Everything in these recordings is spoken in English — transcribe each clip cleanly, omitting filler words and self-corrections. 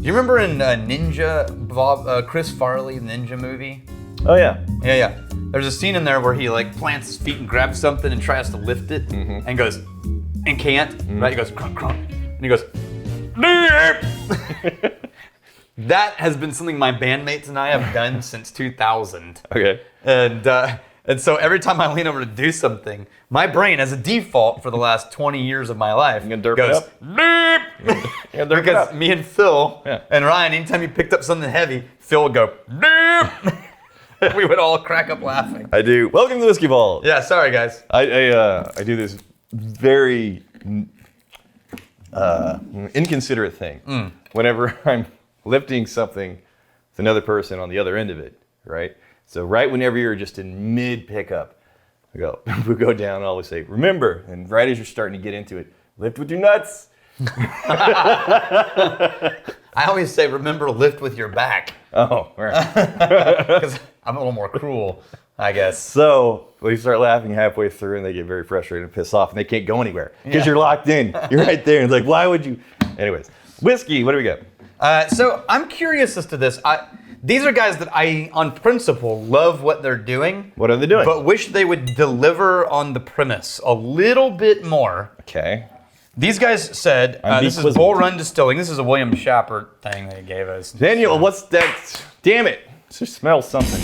you remember in Chris Farley Ninja movie? Oh yeah. Yeah. There's a scene in there where he like plants his feet and grabs something and tries to lift it and goes, and can't, right? He goes, crunk, crunk, and he goes, That has been something my bandmates and I have done since 2000. Okay. And so every time I lean over to do something, my brain, as a default for the last 20 years of my life, goes, because me and Phil and Ryan, anytime he picked up something heavy, Phil would go, we would all crack up laughing. I do. Welcome to Whiskey Vault. Yeah, sorry guys. I do this very inconsiderate thing whenever I'm lifting something with another person on the other end of it, right? So right whenever you're just in mid pickup, we go down, I always say, remember, and right as you're starting to get into it, lift with your nuts. I always say, remember, lift with your back. Oh, right. Because I'm a little more cruel, I guess. So we start laughing halfway through and they get very frustrated and piss off and they can't go anywhere because you're locked in. You're right there. And it's like, why would you? Anyways, whiskey, what do we got? So I'm curious as to this. These are guys that I, on principle, love what they're doing. What are they doing? But wish they would deliver on the premise a little bit more. Okay. These guys said, this is Bull Run Distilling. This is a William Schappert thing they gave us. Daniel, what's that? Damn it. It just smells something.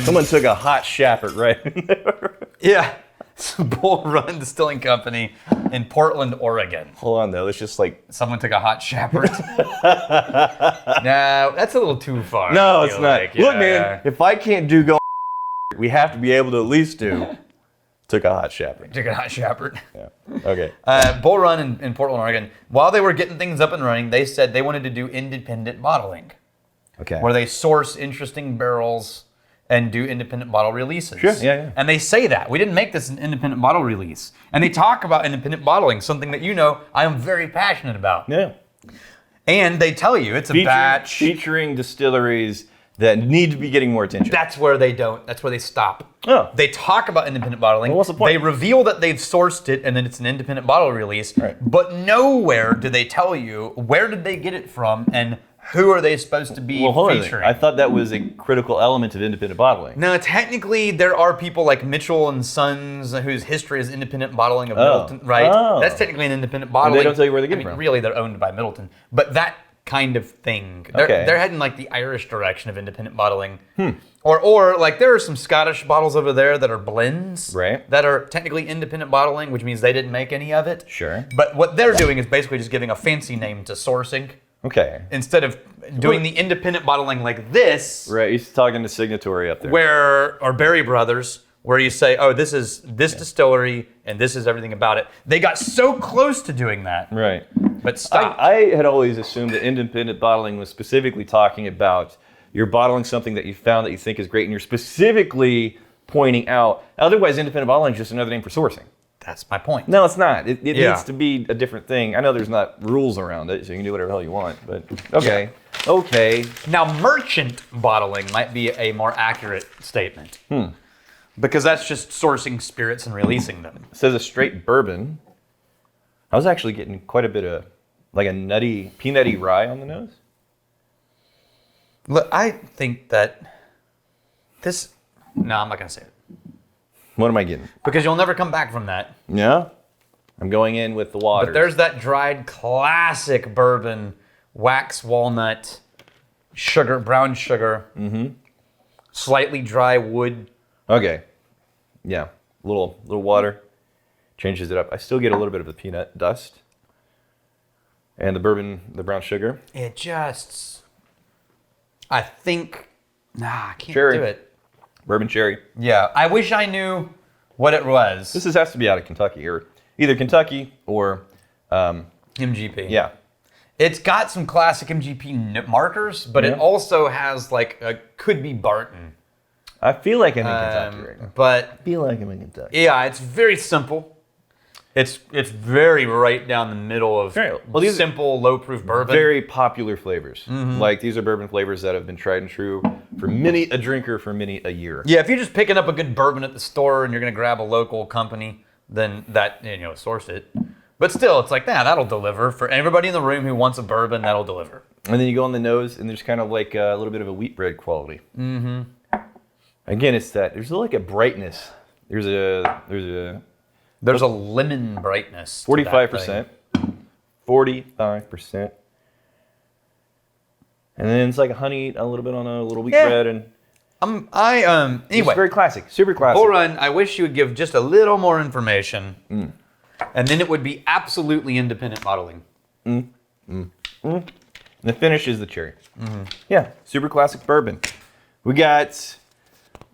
Someone took a hot Schappert right in there. Yeah. It's a Bull Run Distilling Company in Portland, Oregon. Hold on, though. It's just like... Someone took a hot Schappert. No, that's a little too far. No, it's not. Look, man, if I can't do go, we have to be able to at least do... Took a hot Schappert. Took a hot Schappert. Yeah. Okay. Bull Run in Portland, Oregon. While they were getting things up and running, they said they wanted to do independent bottling. Okay. Where they source interesting barrels and do independent bottle releases. Sure, yeah. And they say that. We didn't make this an independent bottle release. And they talk about independent bottling, something that you know I am very passionate about. Yeah. And they tell you it's a batch. Featuring distilleries that need to be getting more attention. That's where they don't. That's where they stop. Oh. They talk about independent bottling. Well, what's the point? They reveal that they've sourced it and then it's an independent bottle release. Right. But nowhere do they tell you where did they get it from and who are they supposed to be featuring. I thought that was a critical element of independent bottling. No, technically there are people like Mitchell and Sons whose history is independent bottling of Middleton, right? Oh. That's technically an independent bottling. And they don't tell you where they get it from. Really, they're owned by Middleton. But that kind of thing. They're heading like the Irish direction of independent bottling. Or like there are some Scottish bottles over there that are blends. Right. That are technically independent bottling, which means they didn't make any of it. Sure. But what they're doing is basically just giving a fancy name to sourcing. Okay. Instead of doing the independent bottling like this. Right, he's talking to Signatory up there. Or Berry Brothers, where you say, oh, this is this distillery and this is everything about it. They got so close to doing that. Right. But stop. I had always assumed that independent bottling was specifically talking about you're bottling something that you found that you think is great and you're specifically pointing out. Otherwise, independent bottling is just another name for sourcing. That's my point. No, it's not. It needs to be a different thing. I know there's not rules around it, so you can do whatever the hell you want, but okay. Yeah. Okay. Now, merchant bottling might be a more accurate statement. Because that's just sourcing spirits and releasing them. It says a straight bourbon. I was actually getting quite a bit of like a nutty, peanutty rye on the nose. Look, I think that this... No, I'm not going to say it. What am I getting? Because you'll never come back from that. Yeah? I'm going in with the water. But there's that dried classic bourbon, wax walnut, sugar, brown sugar, slightly dry wood. Okay. Yeah. A little water. Changes it up. I still get a little bit of the peanut dust. And the bourbon, the brown sugar. It just... I think... I can't Cherry. do it. Bourbon cherry. Yeah, I wish I knew what it was. This has to be out of Kentucky, or either Kentucky or... MGP. Yeah. It's got some classic MGP markers, but it also has like could be Barton. I feel like I'm in Kentucky right now. But I feel like I'm in Kentucky. Yeah, it's very simple. It's very right down the middle of simple, low-proof bourbon. Very popular flavors. Like these are bourbon flavors that have been tried and true for many a drinker for many a year. Yeah, if you're just picking up a good bourbon at the store and you're going to grab a local company, then that, sourced it. But still, it's like, that'll deliver. For everybody in the room who wants a bourbon, that'll deliver. And then you go on the nose, and there's kind of like a little bit of a wheat bread quality. Mm-hmm. Again, it's that, there's like a brightness. There's a lemon brightness. 45%. 45%. And then it's like a honey, a little bit on a little wheat bread, and anyway, it's very classic, super classic. Bull Run, I wish you would give just a little more information, and then it would be absolutely independent bottling. And the finish is the cherry. Yeah, super classic bourbon. We got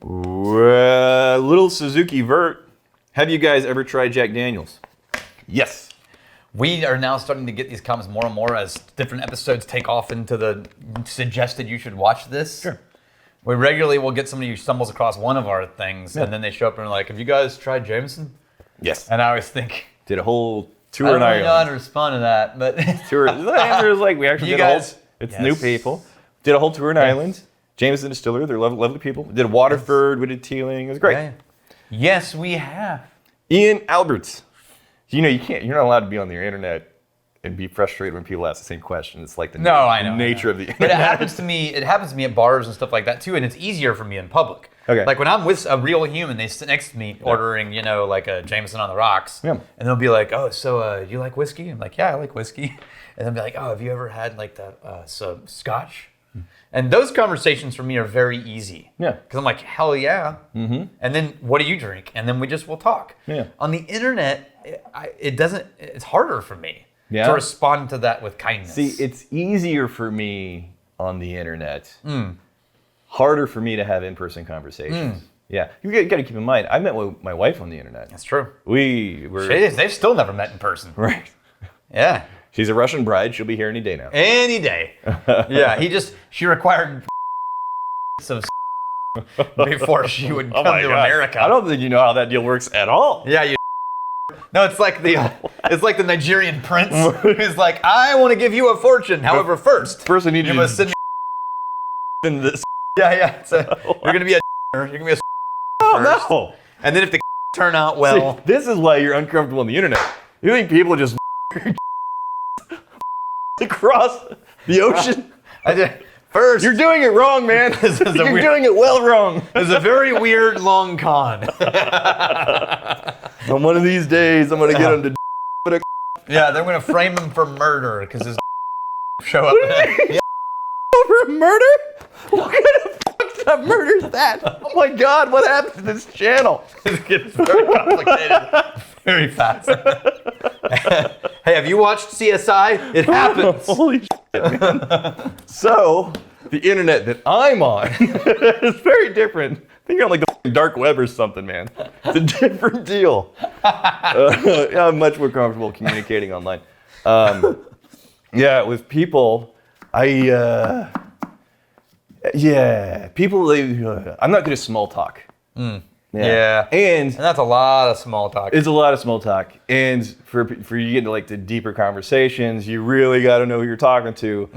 little Suzuki Vert. Have you guys ever tried Jack Daniels? Yes. We are now starting to get these comments more and more as different episodes take off into the suggested you should watch this. Sure. We regularly will get somebody who stumbles across one of our things, and then they show up and are like, have you guys tried Jameson? Yes. And I always think... Did a whole tour in in Ireland. I don't know how to respond to that, but... Tour. The answer is like, we actually you did guys, a whole... It's new people. Did a whole tour in Ireland. Jameson Distillery, they're lovely people. Did Waterford, we did Teeling. It was great. Yeah. Yes, we have. Ian Alberts. You're not allowed to be on the internet and be frustrated when people ask the same question. It's like the nature of the internet. But it happens to me at bars and stuff like that too, and it's easier for me in public. Okay. Like when I'm with a real human, they sit next to me ordering, like a Jameson on the rocks. Yeah. And they'll be like, oh, so you like whiskey? I'm like, yeah, I like whiskey. And they'll be like, oh, have you ever had like that scotch? And those conversations for me are very easy. Yeah. Because I'm like, hell yeah. Mm-hmm. And then what do you drink? And then we'll talk. Yeah. On the internet, it's harder for me to respond to that with kindness. See, it's easier for me on the internet. Harder for me to have in-person conversations. Yeah. You got to keep in mind, I met my wife on the internet. That's true. They've still never met in person. Right. Yeah. She's a Russian bride. She'll be here any day now. Any day. Yeah, she required of before she would come to America. I don't think you know how that deal works at all. Yeah, you. No, it's like the Nigerian prince who's like, I want to give you a fortune. However, first I need you must send me in this. Yeah. So you're gonna be a first. No. And then if the turn out well, see, this is why you're uncomfortable on the internet. You think people just across the ocean? First, you're doing it wrong, man. You're doing it well wrong. It's a very weird long con. On one of these days, I'm gonna get him to. Yeah, they're gonna frame him for murder because his show up. Over murder? What kind of fucked up murder is that? Oh my God, what happened to this channel? It gets very complicated very fast. Hey, have you watched CSI? It happens. Holy shit, man. So, the internet that I'm on is very different. I think you're on like the dark web or something, man. It's a different deal. I'm much more comfortable communicating online. With people, people, I'm not good at small talk. Yeah. And that's a lot of small talk. It's a lot of small talk. And for you get into like the deeper conversations, you really got to know who you're talking to,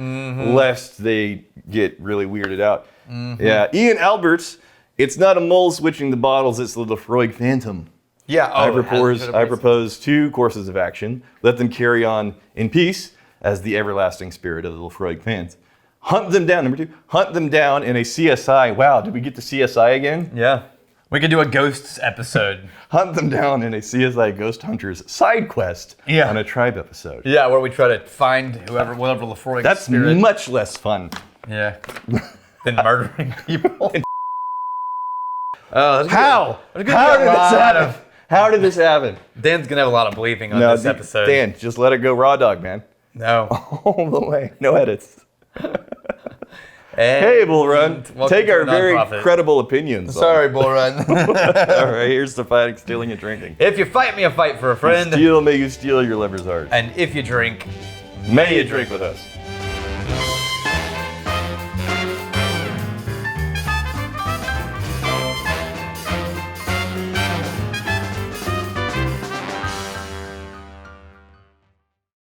lest they get really weirded out. Yeah. Ian Alberts, it's not a mole switching the bottles, it's the Lefroy Phantom. Yeah. I propose 2 courses of action. Let them carry on in peace as the everlasting spirit of the Lefroy fans. Hunt them down. Number 2, hunt them down in a CSI. Wow, did we get to CSI again? Yeah. We could do a ghosts episode. Hunt them down in a CSI Ghost Hunters side quest on a tribe episode. Yeah, where we try to find whatever Lefroy That's spirit. Much less fun. Yeah. Than murdering people. How? How did this happen? How did this happen? Dan's gonna have a lot of bleeping on this episode. Dan, just let it go raw dog, man. No. All the way. No edits. Hey, Bull Run. Take our very credible opinions. Sorry, Bull Run. All right, here's to fighting, stealing, and drinking. If you fight me, a fight for a friend. Steal, may you steal your lover's heart. And if you drink, may you drink with us.